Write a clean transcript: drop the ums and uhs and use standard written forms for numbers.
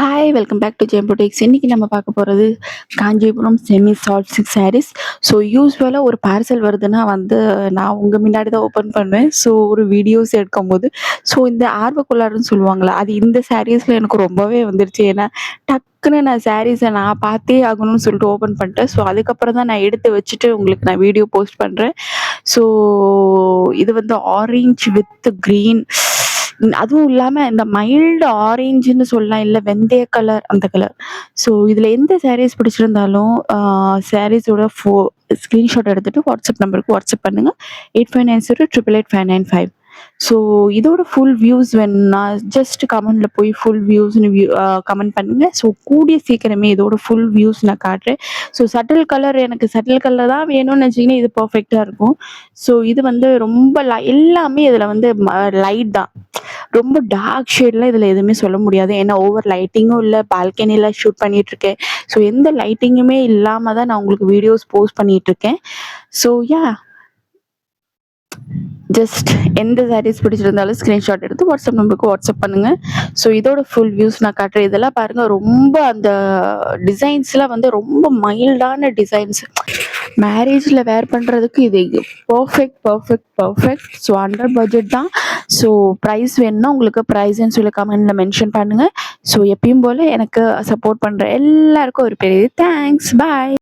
Hi welcome back to Jayam boutiques. இன்னைக்கு நம்ம பார்க்க போகிறது Kanchipuram semi soft silk sarees. So யூஸ்வலாக ஒரு பார்சல் வருதுன்னா நான் உங்கள் முன்னாடி தான் ஓப்பன் பண்ணுவேன். ஸோ ஒரு வீடியோஸ் எடுக்கும்போது இந்த ஆர்வக்குள்ளாருன்னு சொல்லுவாங்களா, அது இந்த சாரீஸில் எனக்கு ரொம்பவே வந்துருச்சு. ஏன்னா டக்குன்னு நான் சாரீஸை நான் பார்த்தே ஆகணும்னு சொல்லிட்டு ஓப்பன் பண்ணிட்டேன். ஸோ அதுக்கப்புறம் தான் நான் எடுத்து வச்சுட்டு உங்களுக்கு நான் வீடியோ போஸ்ட் பண்ணுறேன். ஸோ இது ஆரஞ்ச் வித் க்ரீன், அதுவும் இல்லாம இந்த மைல்டு ஆரஞ்சுன்னு சொல்லலாம். இல்ல வெந்தய கலர், அந்த கலர். ஸோ இதுல எந்த சாரீஸ் பிடிச்சிருந்தாலும் சாரீஸோட ஸ்க்ரீன்ஷாட் எடுத்துட்டு வாட்ஸ்அப் நம்பருக்கு வாட்ஸ்அப் பண்ணுங்க. 8590888595. ஸோ இதோட ஃபுல் வியூஸ் வேணும்னா ஜஸ்ட் கமெண்ட்ல போய் ஃபுல் வியூஸ்னு கமெண்ட் பண்ணுங்க. ஸோ கூடிய சீக்கிரமே இதோட ஃபுல் வியூஸ் நான் காட்டுறேன். ஸோ எனக்கு சட்டில் கலர் தான் வேணும்னு நினச்சிங்கன்னா இது பர்ஃபெக்டாக இருக்கும். ஸோ இது ரொம்ப எல்லாமே இதில் லைட் தான். ரொம்ப டார்க் ஷேட்லாம் இதில் எதுவுமே சொல்ல முடியாது. ஏன்னா ஓவர் லைட்டிங்கும் இல்லை, பால்கனியில் ஷூட் பண்ணிட்டு இருக்கேன். ஸோ எந்த லைட்டிங்குமே இல்லாமல் தான் நான் உங்களுக்கு வீடியோஸ் போஸ்ட் பண்ணிட்டு இருக்கேன். ஸோ ஜஸ்ட் எந்த சாரீஸ் பிடிச்சிருந்தாலும் ஸ்க்ரீன்ஷாட் எடுத்து வாட்ஸ்அப் நம்பருக்கு வாட்ஸ்அப் பண்ணுங்க. ஸோ இதோட ஃபுல் வியூஸ் நான் காட்டுறேன். இதெல்லாம் பாருங்க, ரொம்ப அந்த டிசைன்ஸ்லாம் ரொம்ப மைல்டான டிசைன்ஸ். மேரேஜில் வேர் பண்ணுறதுக்கு இது perfect perfect perfect. So under budget தான். ஸோ ப்ரைஸ் வேணும்னா உங்களுக்கு ப்ரைஸ்ன்னு சொல்லி கமெண்ட்ல மென்ஷன் பண்ணுங்க. ஸோ எப்பயும் போல் எனக்கு சப்போர்ட் பண்ணுற எல்லாருக்கும் ஒரு பெரிய தேங்க்ஸ். பாய்.